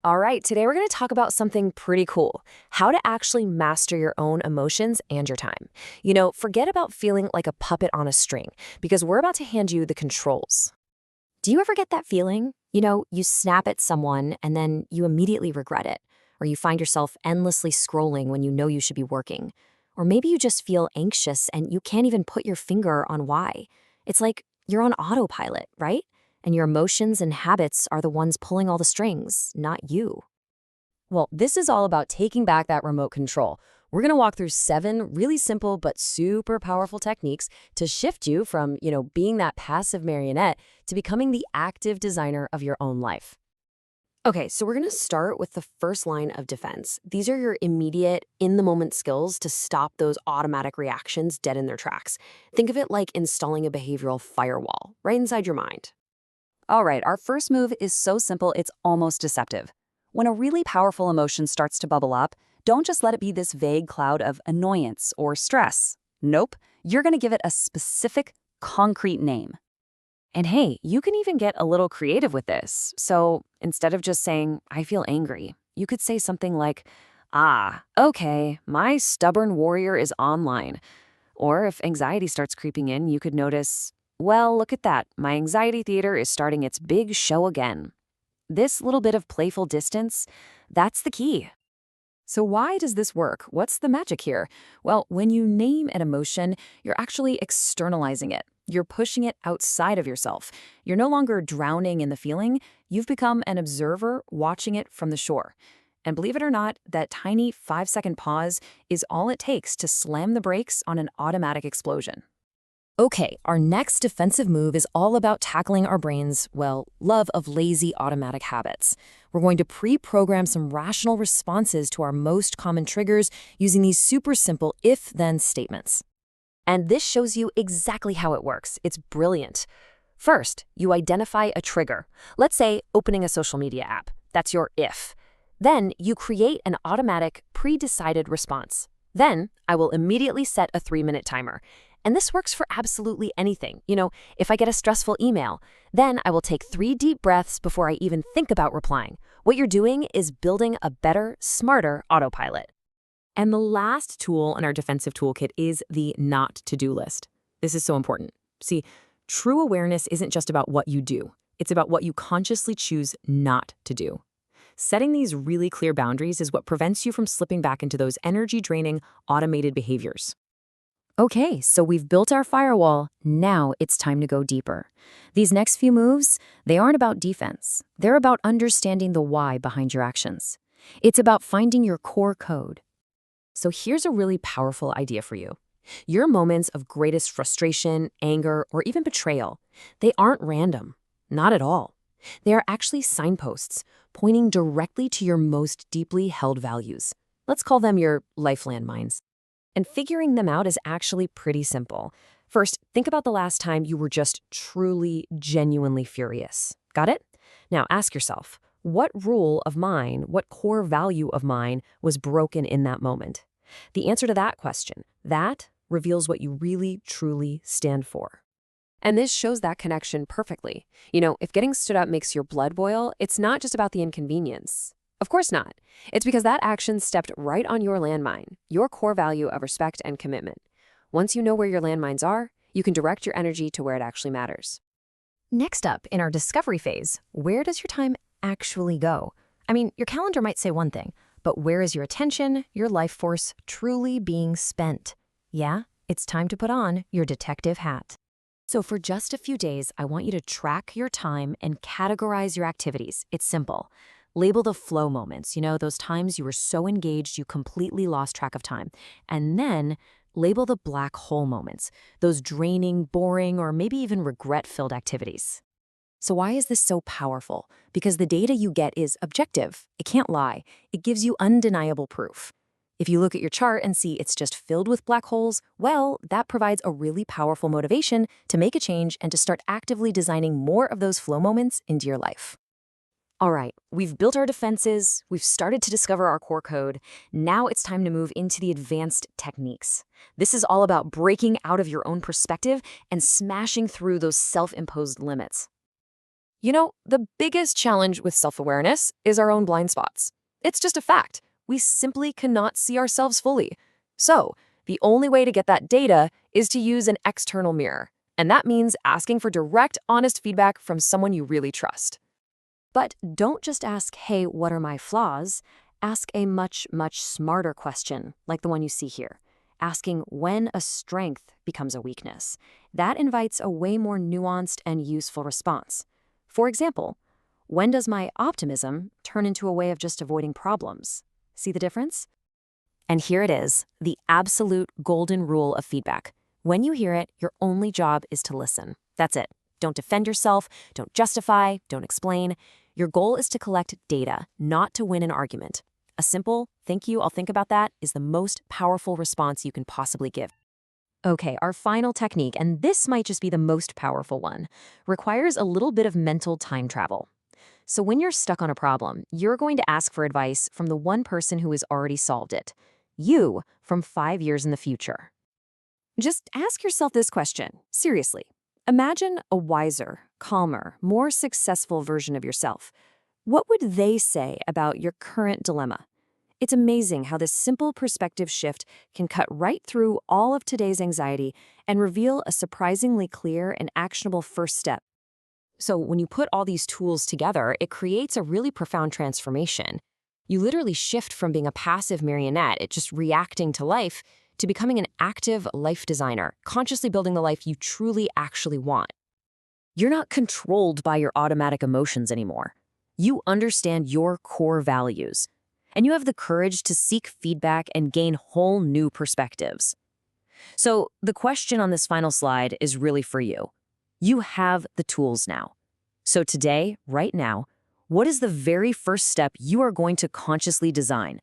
All right, today we're going to talk about something pretty cool: how to actually master your own emotions and your time. Forget about feeling like a puppet on a string because we're about to hand you the controls. Do you ever get that feeling? You snap at someone and then you immediately regret it, or you find yourself endlessly scrolling when you know you should be working. Or maybe you just feel anxious and you can't even put your finger on why. It's like you're on autopilot, right? And your emotions and habits are the ones pulling all the strings, not you. Well, this is all about taking back that remote control. We're going to walk through 7 really simple but super powerful techniques to shift you from, being that passive marionette to becoming the active designer of your own life. Okay, so we're going to start with the first line of defense. These are your immediate, in the moment skills to stop those automatic reactions dead in their tracks. Think of it like installing a behavioral firewall right inside your mind. All right, our first move is so simple it's almost deceptive. When a really powerful emotion starts to bubble up, don't just let it be this vague cloud of annoyance or stress. Nope, you're going to give it a specific, concrete name. And hey, you can even get a little creative with this. So instead of just saying, I feel angry, you could say something like, okay, my stubborn warrior is online. Or if anxiety starts creeping in, you could notice, well, look at that. My anxiety theater is starting its big show again. This little bit of playful distance, that's the key. So why does this work? What's the magic here? Well, when you name an emotion, you're actually externalizing it. You're pushing it outside of yourself. You're no longer drowning in the feeling. You've become an observer watching it from the shore. And believe it or not, that tiny 5-second pause is all it takes to slam the brakes on an automatic explosion. Okay, our next defensive move is all about tackling our brain's, love of lazy automatic habits. We're going to pre-program some rational responses to our most common triggers using these super simple if-then statements. And this shows you exactly how it works. It's brilliant. First, you identify a trigger. Let's say opening a social media app. That's your if. Then you create an automatic, pre-decided response. Then I will immediately set a 3-minute timer. And this works for absolutely anything. If I get a stressful email, then I will take 3 deep breaths before I even think about replying. What you're doing is building a better, smarter autopilot. And the last tool in our defensive toolkit is the not to-do list. This is so important. See, true awareness isn't just about what you do. It's about what you consciously choose not to do. Setting these really clear boundaries is what prevents you from slipping back into those energy-draining, automated behaviors. Okay, so we've built our firewall. Now it's time to go deeper. These next few moves, they aren't about defense. They're about understanding the why behind your actions. It's about finding your core code. So here's a really powerful idea for you. Your moments of greatest frustration, anger, or even betrayal, they aren't random. Not at all. They are actually signposts pointing directly to your most deeply held values. Let's call them your life landmines. And figuring them out is actually pretty simple. First, think about the last time you were just truly, genuinely furious. Got it? Now ask yourself, what rule of mine, what core value of mine was broken in that moment? The answer to that question, that reveals what you really, truly stand for. And this shows that connection perfectly. If getting stood up makes your blood boil, it's not just about the inconvenience. Of course not. It's because that action stepped right on your landmine, your core value of respect and commitment. Once you know where your landmines are, you can direct your energy to where it actually matters. Next up, in our discovery phase, where does your time actually go? I mean, your calendar might say one thing, but where is your attention, your life force truly being spent? Yeah, it's time to put on your detective hat. So for just a few days, I want you to track your time and categorize your activities. It's simple. Label the flow moments, those times you were so engaged you completely lost track of time. And then label the black hole moments, those draining, boring, or maybe even regret-filled activities. So why is this so powerful? Because the data you get is objective. It can't lie. It gives you undeniable proof. If you look at your chart and see it's just filled with black holes, well, that provides a really powerful motivation to make a change and to start actively designing more of those flow moments into your life. All right, we've built our defenses, we've started to discover our core code. Now it's time to move into the advanced techniques. This is all about breaking out of your own perspective and smashing through those self-imposed limits. You know, the biggest challenge with self-awareness is our own blind spots. It's just a fact. We simply cannot see ourselves fully. So, the only way to get that data is to use an external mirror. And that means asking for direct, honest feedback from someone you really trust. But don't just ask, hey, what are my flaws? Ask a much, much smarter question, like the one you see here. Asking when a strength becomes a weakness. That invites a way more nuanced and useful response. For example, when does my optimism turn into a way of just avoiding problems? See the difference? And here it is, the absolute golden rule of feedback. When you hear it, your only job is to listen. That's it. Don't defend yourself, don't justify, don't explain. Your goal is to collect data, not to win an argument. A simple, thank you, I'll think about that, is the most powerful response you can possibly give. Okay, our final technique, and this might just be the most powerful one, requires a little bit of mental time travel. So when you're stuck on a problem, you're going to ask for advice from the one person who has already solved it. You from 5 years in the future. Just ask yourself this question, seriously. Imagine a wiser, calmer, more successful version of yourself. What would they say about your current dilemma? It's amazing how this simple perspective shift can cut right through all of today's anxiety and reveal a surprisingly clear and actionable first step. So when you put all these tools together, it creates a really profound transformation. You literally shift from being a passive marionette, just reacting to life, to becoming an active life designer, consciously building the life you truly actually want. You're not controlled by your automatic emotions anymore. You understand your core values, and you have the courage to seek feedback and gain whole new perspectives. So the question on this final slide is really for you. You have the tools now. So today, right now, what is the very first step you are going to consciously design?